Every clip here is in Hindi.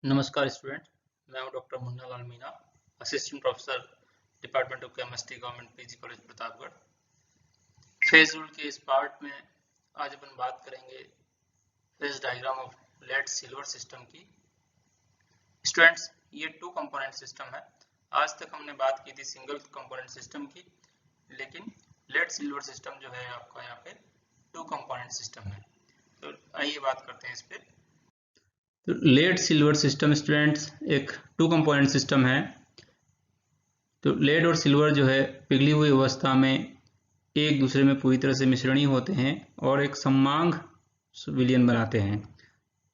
नमस्कार स्टूडेंट, मैं हूं doctor Munna Lal Meena, assistant professor department of chemistry government PG college Pratapgarh. Phase rule के इस पार्ट में आज अपन बात करेंगे phase diagram of lead silver system की। स्टूडेंट्स, ये टू कंपोनेंट सिस्टम है। आज तक हमने बात की थी सिंगल कंपोनेंट सिस्टम की, लेकिन लेड सिल्वर सिस्टम जो है आपका यहाँ पे टू कंपोनेंट सिस्टम है। तो आइए बात करते हैं इस पे। तो लेड सिल्वर सिस्टम स्टूडेंट्स एक टू कंपोनेंट सिस्टम है। तो लेड और सिल्वर जो है पिघली हुई अवस्था में एक दूसरे में पूरी तरह से मिश्रणीय होते हैं और एक समांग विलयन बनाते हैं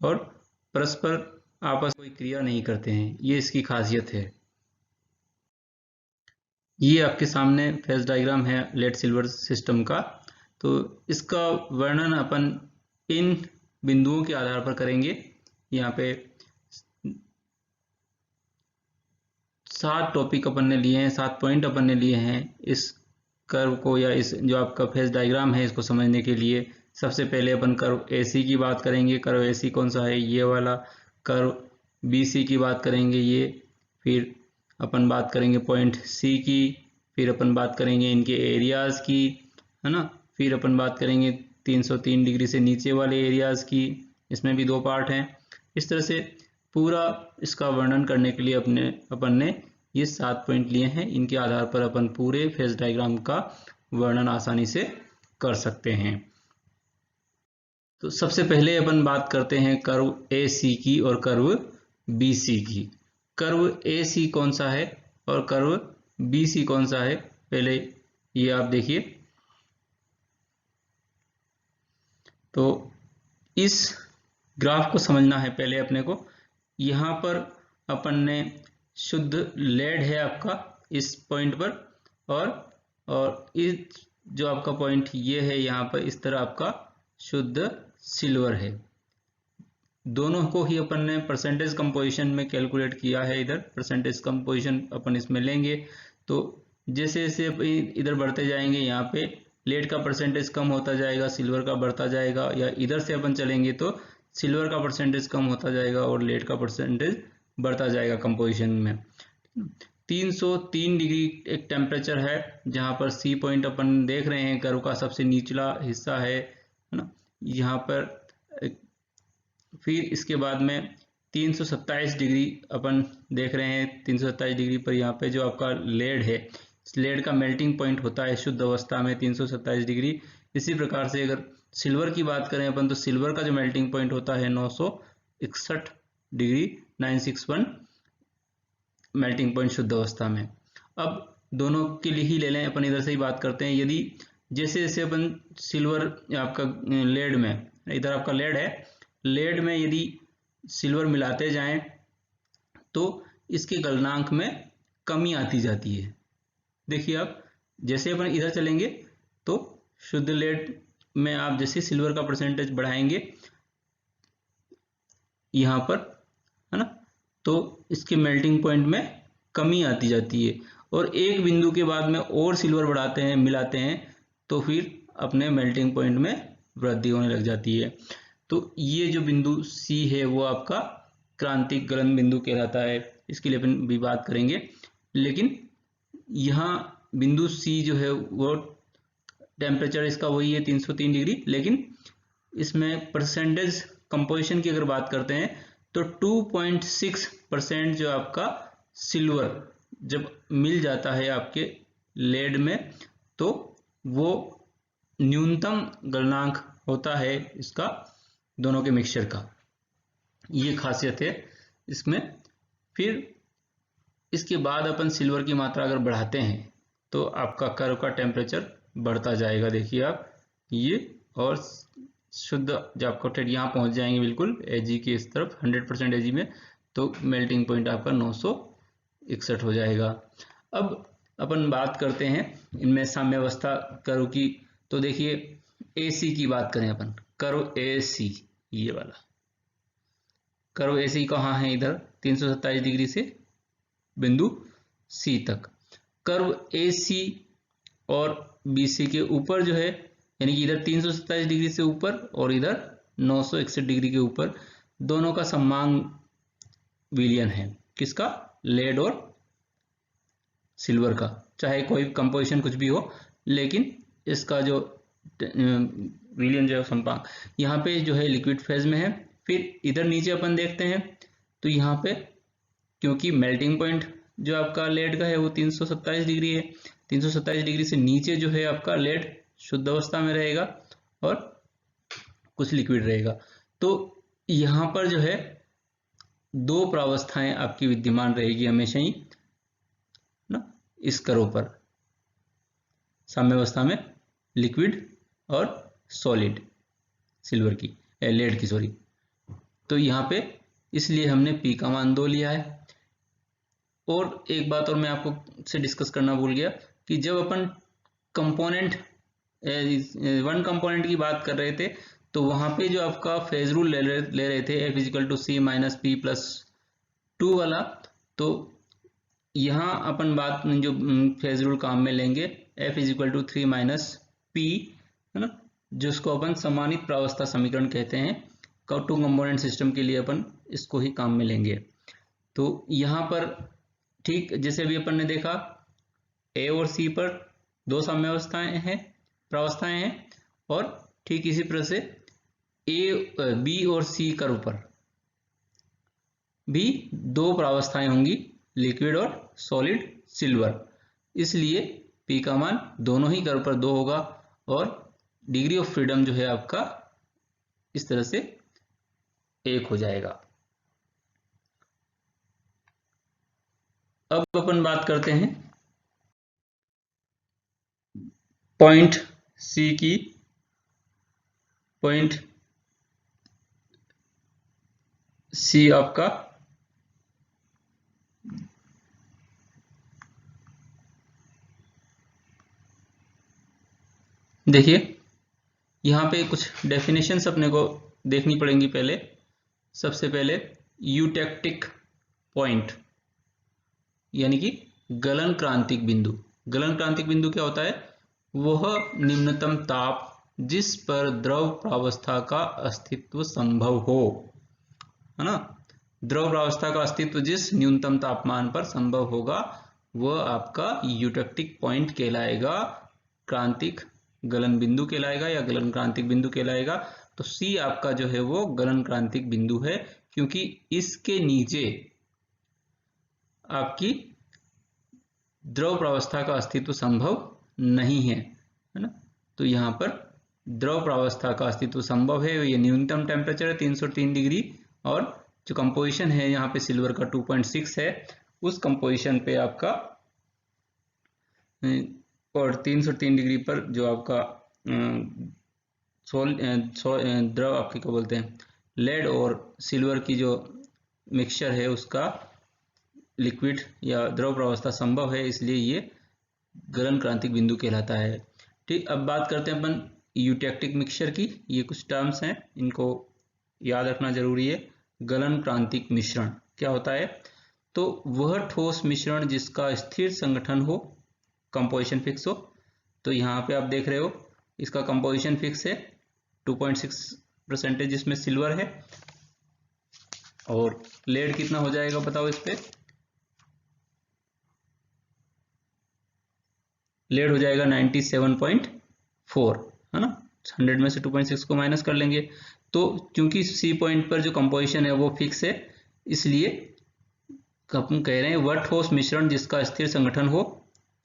और परस्पर आपस में कोई क्रिया नहीं करते हैं। ये इसकी खासियत है। ये आपके सामने फेज डायग्राम है लेड सिल्वर सिस्टम का। तो इसका वर्णन अपन इन बिंदुओं के आधार पर करेंगे। यहाँ पे 7 टॉपिक अपन ने लिए हैं, 7 पॉइंट अपन ने लिए हैं इस कर्व को या इस जो आपका फेज डायग्राम है इसको समझने के लिए। सबसे पहले अपन कर्व AC की बात करेंगे। कर्व AC कौन सा है? ये वाला। कर्व BC की बात करेंगे ये। फिर अपन बात करेंगे पॉइंट C की। फिर अपन बात करेंगे इनके एरियाज की, है ना। फिर अपन बात करेंगे 303 डिग्री से नीचे वाले एरियाज की। इसमें भी 2 पार्ट हैं। इस तरह से पूरा इसका वर्णन करने के लिए अपन ने ये 7 पॉइंट लिए हैं। इनके आधार पर अपन पूरे फेज डायग्राम का वर्णन आसानी से कर सकते हैं। तो सबसे पहले अपन बात करते हैं कर्व AC की और कर्व BC की। कर्व AC कौन सा है और कर्व BC कौन सा है, पहले ये आप देखिए। तो इस ग्राफ को समझना है पहले अपने को। यहाँ पर अपन ने शुद्ध लेड है आपका इस पॉइंट पर, और इस जो आपका पॉइंट ये है यहाँ पर इस तरह आपका शुद्ध सिल्वर है। दोनों को ही अपन ने परसेंटेज कंपोजिशन में कैलकुलेट किया है। इधर परसेंटेज कंपोजिशन अपन इसमें लेंगे। तो जैसे जैसे इधर बढ़ते जाएंगे यहाँ पे लेड का परसेंटेज कम होता जाएगा, सिल्वर का बढ़ता जाएगा। या इधर से अपन चलेंगे तो सिल्वर का परसेंटेज कम होता जाएगा और लेड का परसेंटेज बढ़ता जाएगा कंपोजिशन में। 303 डिग्री एक टेम्परेचर है जहां पर C पॉइंट अपन देख रहे हैं, कर्व का सबसे निचला हिस्सा है ना यहाँ पर। फिर इसके बाद में 327 डिग्री अपन देख रहे हैं। 327 डिग्री पर यहाँ पे जो आपका लेड है, इस लेड का मेल्टिंग पॉइंट होता है शुद्ध अवस्था में 327 डिग्री। इसी प्रकार से अगर सिल्वर की बात करें अपन, तो सिल्वर का जो मेल्टिंग पॉइंट होता है 961 डिग्री, 961 मेल्टिंग पॉइंट शुद्ध अवस्था में। अब दोनों के लिए ही ले लें अपन, इधर से ही बात करते हैं। यदि जैसे जैसे अपन सिल्वर आपका लेड में, इधर आपका लेड है, लेड में यदि सिल्वर मिलाते जाएं तो इसके गलनांक में कमी आती जाती है। देखिए आप जैसे अपन इधर चलेंगे तो शुद्ध लेड में आप जैसे सिल्वर का परसेंटेज बढ़ाएंगे यहाँ पर, है ना, तो इसके मेल्टिंग पॉइंट में कमी आती जाती है। और एक बिंदु के बाद में और सिल्वर बढ़ाते हैं, मिलाते हैं, तो फिर अपने मेल्टिंग पॉइंट में वृद्धि होने लग जाती है। तो ये जो बिंदु C है वो आपका क्रांतिक गलन बिंदु कहलाता है। इसके लिए अपन भी बात करेंगे। लेकिन यहाँ बिंदु C जो है वो टेम्परेचर इसका वही है 303 डिग्री, लेकिन इसमें परसेंटेज कंपोजिशन की अगर बात करते हैं तो 2.6% जो आपका सिल्वर जब मिल जाता है आपके लेड में, तो वो न्यूनतम गलनांक होता है इसका, दोनों के मिक्सचर का। ये खासियत है इसमें। फिर इसके बाद अपन सिल्वर की मात्रा अगर बढ़ाते हैं तो आपका कर्व का टेम्परेचर बढ़ता जाएगा। देखिए आप ये, और शुद्ध जब आपको यहाँ पहुंच जाएंगे बिल्कुल AG की इस तरफ 100% AG में, तो मेल्टिंग पॉइंट आपका 961 हो जाएगा। अब अपन बात करते हैं इनमें साम्यावस्था कर्व की। तो देखिए AC की बात करें अपन, कर्व AC, ये वाला कर्व AC कहाँ है? इधर 327 डिग्री से बिंदु C तक। कर्व AC और BC के ऊपर जो है, यानी कि इधर 327 डिग्री से ऊपर और इधर 961 डिग्री के ऊपर, दोनों का समांग विलयन है। किसका? लेड और सिल्वर का, चाहे कोई कंपोजिशन कुछ भी हो, लेकिन इसका जो विलयन जो संपांक यहाँ पे जो है लिक्विड फेज में है। फिर इधर नीचे अपन देखते हैं तो यहाँ पे क्योंकि मेल्टिंग पॉइंट जो आपका लेड का है वो 327 डिग्री है, 327 डिग्री से नीचे जो है आपका लेड शुद्ध अवस्था में रहेगा और कुछ लिक्विड रहेगा। तो यहाँ पर जो है दो प्रावस्थाएं आपकी विद्यमान रहेगी हमेशा ही ना, इस कर्व पर, साम्यावस्था में लिक्विड और सॉलिड सिल्वर की लेड की सॉरी। तो यहाँ पे इसलिए हमने पी का मान 2 लिया है। और एक बात और मैं आपको से डिस्कस करना भूल गया कि जब अपन कंपोनेंट वन कंपोनेंट की बात कर रहे थे तो वहां पे जो आपका फेज रूल ले रहे थे F is equal to C minus P plus 2 वाला, तो यहाँ अपन बात जो फेज रूल काम में लेंगे F is equal to 3 minus P, है ना, जिसको अपन समानित प्रावस्था समीकरण कहते हैं। टू कंपोनेंट सिस्टम के लिए अपन इसको ही काम में लेंगे। तो यहाँ पर ठीक जैसे भी अपन ने देखा ए और सी पर दो साम्यावस्थाएं हैं, प्रावस्थाएं हैं, और ठीक इसी तरह से ए बी और सी कर्व पर भी दो प्रावस्थाएं होंगी, लिक्विड और सॉलिड सिल्वर। इसलिए पी का मान दोनों ही कर्व पर 2 होगा और डिग्री ऑफ फ्रीडम जो है आपका इस तरह से 1 हो जाएगा। अब अपन बात करते हैं पॉइंट सी की। पॉइंट सी आपका देखिए यहाँ पे कुछ डेफिनेशंस अपने को देखनी पड़ेंगी। पहले सबसे पहले यूटेक्टिक पॉइंट यानी कि गलन क्रांतिक बिंदु। गलन क्रांतिक बिंदु क्या होता है? वह निम्नतम ताप जिस पर द्रव प्रावस्था का अस्तित्व संभव हो, है ना। द्रव प्रावस्था का अस्तित्व जिस न्यूनतम तापमान पर संभव होगा वह आपका यूटेक्टिक पॉइंट कहलाएगा, क्रांतिक गलन बिंदु कहलाएगा या गलन क्रांतिक बिंदु कहलाएगा। तो सी आपका जो है वो गलन क्रांतिक बिंदु है, क्योंकि इसके नीचे आपकी द्रव प्रावस्था का अस्तित्व संभव नहीं है, है ना। तो यहाँ पर द्रव प्रावस्था का अस्तित्व संभव है। ये न्यूनतम टेम्परेचर है 303 डिग्री और जो कंपोजिशन है यहाँ पे सिल्वर का 2.6 है, उस कंपोजिशन पे आपका और 303 डिग्री पर जो आपका द्रव आपके क्या बोलते हैं लेड और सिल्वर की जो मिक्सचर है उसका लिक्विड या द्रव प्रावस्था संभव है, इसलिए ये गलन क्रांतिक बिंदु कहलाता है। ठीक, अब बात करते हैं अपन यूटेक्टिक मिक्सचर की। ये कुछ टर्म्स हैं, इनको याद रखना जरूरी है। गलन क्रांतिक मिश्रण क्या होता है? तो वह ठोस मिश्रण जिसका स्थिर संगठन हो, कंपोजिशन फिक्स हो। तो यहाँ पे आप देख रहे हो इसका कंपोजिशन फिक्स है 2.6% जिसमें सिल्वर है, और लेड कितना हो जाएगा बताओ इस पे? लेड हो जाएगा 97.4, है ना। 100 में से 2.6 को माइनस कर लेंगे। तो क्योंकि सी पॉइंट पर जो कंपोजिशन है वो फिक्स है, इसलिए हम कह रहे हैं वह ठोस मिश्रण जिसका स्थिर संगठन हो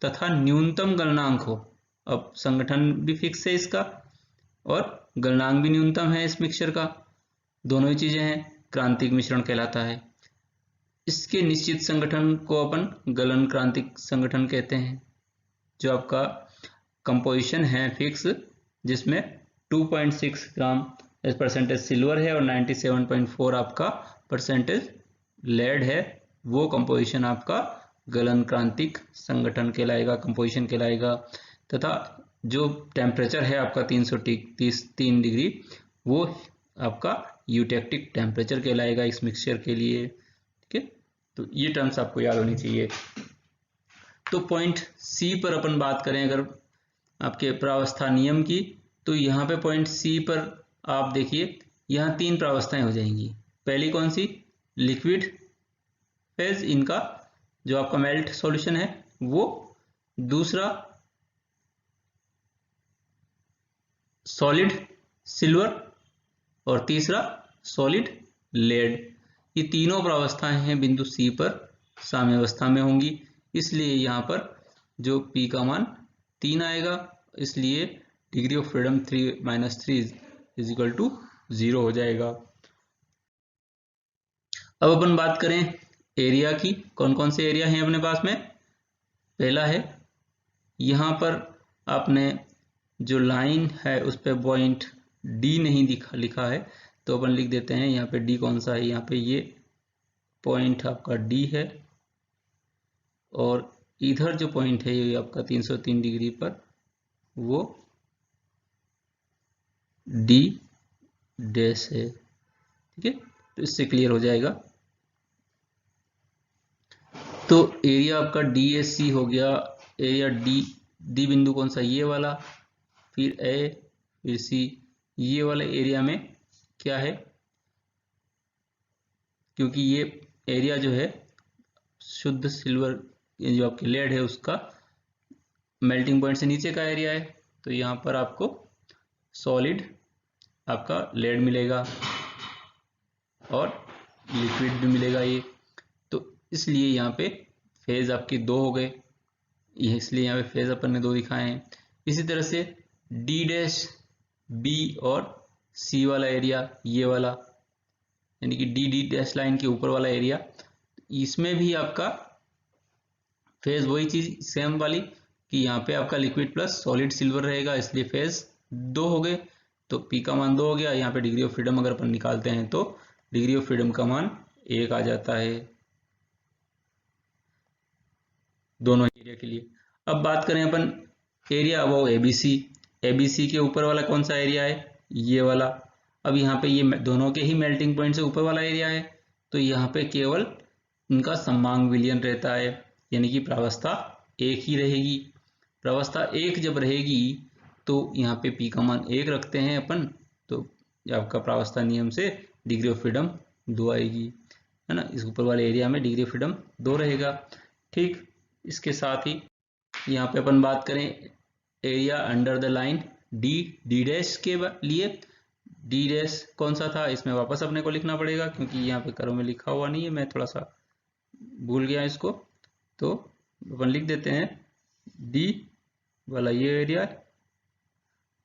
तथा न्यूनतम गलनांक हो। अब संगठन भी फिक्स है इसका और गलनांक भी न्यूनतम है इस मिक्सचर का, दोनों ही चीजें हैं, क्रांतिक मिश्रण कहलाता है। इसके निश्चित संगठन को अपन गलन क्रांतिक संगठन कहते हैं। जो आपका कंपोजिशन है फिक्स जिसमें 2.6 ग्राम परसेंटेज सिल्वर है और 97.4 आपका परसेंटेज लेड है, वो कंपोजिशन आपका गलन क्रांतिक संगठन कहलाएगा, कंपोजिशन कहलाएगा। तथा जो टेम्परेचर है आपका 333 डिग्री वो आपका यूटेक्टिक टेम्परेचर कहलाएगा इस मिक्सचर के लिए। ठीक है, तो ये टर्म्स आपको याद होनी चाहिए। तो पॉइंट सी पर अपन बात करें अगर आपके प्रावस्था नियम की, तो यहाँ पे पॉइंट सी पर आप देखिए यहाँ 3 प्रावस्थाएं हो जाएंगी। पहली कौन सी? लिक्विड फेज इनका जो आपका मेल्ट सॉल्यूशन है वो, दूसरा सॉलिड सिल्वर और तीसरा सॉलिड लेड। ये तीनों प्रावस्थाएं हैं बिंदु सी पर साम्यावस्था में होंगी, इसलिए यहाँ पर जो P का मान 3 आएगा, इसलिए डिग्री ऑफ फ्रीडम 3 - 3 = 0 हो जाएगा। अब अपन बात करें एरिया की। कौन कौन से एरिया हैं अपने पास में? पहला है, यहाँ पर आपने जो लाइन है उस पर पॉइंट डी नहीं लिखा है, तो अपन लिख देते हैं यहाँ पे डी कौन सा है। यहाँ पे ये पॉइंट आपका डी है और इधर जो पॉइंट है ये आपका 303 डिग्री पर वो डी डैश है। ठीक है, तो इससे क्लियर हो जाएगा। तो एरिया आपका डी एस सी हो गया। एरिया डी बिंदु कौन सा? ये वाला, फिर ए, फिर सी। ये वाले एरिया में क्या है, क्योंकि ये एरिया जो है शुद्ध सिल्वर जो आपकी लेड है उसका मेल्टिंग पॉइंट से नीचे का एरिया है, तो यहाँ पर आपको सॉलिड आपका लेड मिलेगा और लिक्विड भी मिलेगा ये। तो इसलिए यहाँ पे फेज आपके 2 हो गए, इसलिए यहाँ पे फेज अपन ने 2 दिखाए हैं। इसी तरह से डी डैश, बी और सी वाला एरिया, ये वाला यानी कि डी डैश लाइन के ऊपर वाला एरिया, इसमें भी आपका फेज वही चीज सेम वाली कि यहाँ पे आपका लिक्विड प्लस सॉलिड सिल्वर रहेगा, इसलिए फेज 2 हो गए। तो P का मान 2 हो गया। यहाँ पे डिग्री ऑफ फ्रीडम अगर अपन निकालते हैं तो डिग्री ऑफ फ्रीडम का मान 1 आ जाता है दोनों एरिया के लिए। अब बात करें अपन एरिया अबव ABC। ABC के ऊपर वाला कौन सा एरिया है? ये वाला। अब यहाँ पे ये दोनों के ही मेल्टिंग पॉइंट से ऊपर वाला एरिया है, तो यहाँ पे केवल इनका सममांग विलयन रहता है, यानी कि प्रावस्था 1 ही रहेगी। प्रावस्था 1 जब रहेगी तो यहाँ पे P का मान 1 रखते हैं अपन, तो आपका प्रावस्था नियम से डिग्री ऑफ फ्रीडम 2 आएगी, है ना। इस ऊपर वाले एरिया में डिग्री ऑफ फ्रीडम 2 रहेगा। ठीक, इसके साथ ही यहाँ पे अपन बात करें area under the line D dash के लिए। डी डैश कौन सा था? इसमें वापस अपने को लिखना पड़ेगा क्योंकि यहाँ पे करो में लिखा हुआ नहीं है, मैं थोड़ा सा भूल गया इसको। तो अपन लिख देते हैं डी वाला ये एरिया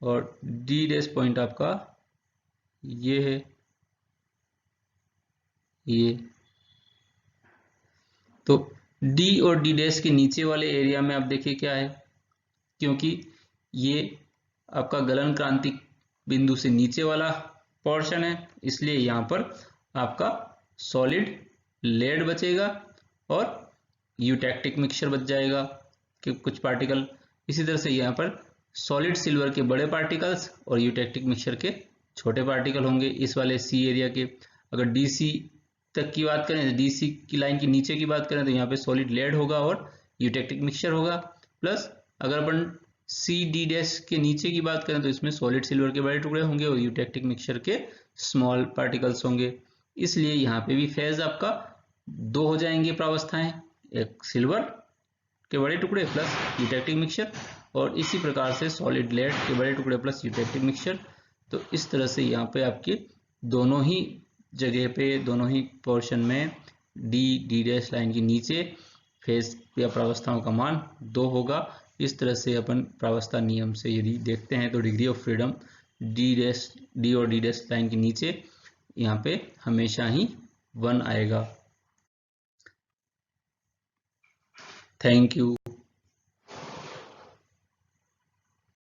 और डी डैश पॉइंट आपका ये है, ये। तो डी और डी डैश के नीचे वाले एरिया में आप देखिए क्या है, क्योंकि ये आपका गलन क्रांति बिंदु से नीचे वाला पोर्शन है, इसलिए यहाँ पर आपका सॉलिड लेड बचेगा और यूटैक्टिक मिक्सचर बच जाएगा कि कुछ पार्टिकल। इसी तरह से यहाँ पर सॉलिड सिल्वर के बड़े पार्टिकल्स और यूटैक्टिक मिक्सचर के छोटे पार्टिकल होंगे इस वाले सी एरिया के। अगर डीसी तक की बात करें, डीसी की लाइन के नीचे की बात करें, तो यहाँ पे सॉलिड लेड होगा और यूटैक्टिक मिक्सचर होगा। प्लस अगर अपन सी डी डैश के नीचे की बात करें तो इसमें सॉलिड सिल्वर के बड़े टुकड़े होंगे और यूटैक्टिक मिक्सचर के स्मॉल पार्टिकल्स होंगे। इसलिए यहाँ पे भी फेज आपका 2 हो जाएंगे प्रावस्थाएं, एक सिल्वर के बड़े टुकड़े प्लस यूटैक्टिक मिक्सचर, और इसी प्रकार से सॉलिड लेड के बड़े टुकड़े प्लस यूटैक्टिक मिक्सचर। तो इस तरह से यहाँ पे आपके दोनों ही जगह पे, दोनों ही पोर्शन में डी डैश लाइन के नीचे फेज या प्रावस्थाओं का मान 2 होगा। इस तरह से अपन प्रावस्था नियम से यदि देखते हैं तो डिग्री ऑफ फ्रीडम डी और डी डैश लाइन के नीचे यहाँ पे हमेशा ही 1 आएगा। Thank you.